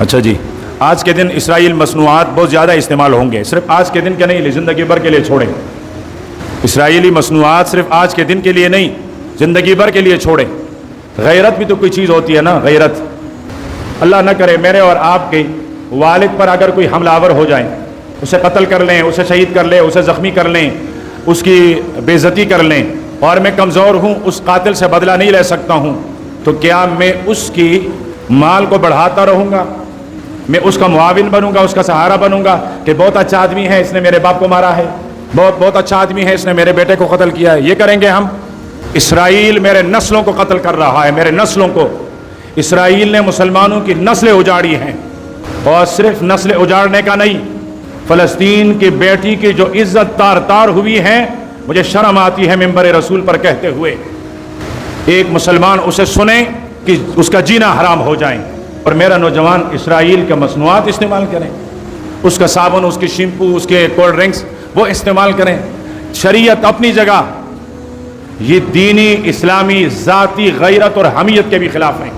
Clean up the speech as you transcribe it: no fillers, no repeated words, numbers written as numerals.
اچھا جی، آج کے دن اسرائیل مصنوعات بہت زیادہ استعمال ہوں گے، صرف آج کے دن کے نہیں، زندگی بھر کے لیے چھوڑیں۔ اسرائیلی مصنوعات صرف آج کے دن کے لیے نہیں، زندگی بھر کے لیے چھوڑیں۔ غیرت بھی تو کوئی چیز ہوتی ہے نا، غیرت۔ اللہ نہ کرے میرے اور آپ کے والد پر اگر کوئی حملہ آور ہو جائے، اسے قتل کر لیں، اسے شہید کر لیں، اسے زخمی کر لیں، اس کی بے عزتی کر لیں، اور میں کمزور ہوں، اس قاتل سے بدلہ نہیں لے سکتا ہوں، تو کیا میں اس کی مال کو بڑھاتا رہوں گا؟ میں اس کا معاون بنوں گا، اس کا سہارا بنوں گا کہ بہت اچھا آدمی ہے، اس نے میرے باپ کو مارا ہے، بہت اچھا آدمی ہے، اس نے میرے بیٹے کو قتل کیا ہے؟ یہ کریں گے ہم؟ اسرائیل میرے نسلوں کو قتل کر رہا ہے، میرے نسلوں کو۔ اسرائیل نے مسلمانوں کی نسلیں اجاڑی ہیں، اور صرف نسل اجاڑنے کا نہیں، فلسطین کی بیٹی کی جو عزت تار تار ہوئی ہے، مجھے شرم آتی ہے ممبر رسول پر کہتے ہوئے، ایک مسلمان اسے سنے کہ اس کا جینا حرام ہو جائیں، اور میرا نوجوان اسرائیل کے مصنوعات استعمال کریں، اس کا صابن، اس کی شیمپو، اس کے کولڈ ڈرنکس وہ استعمال کریں۔ شریعت اپنی جگہ، یہ دینی اسلامی ذاتی غیرت اور حمیت کے بھی خلاف ہیں۔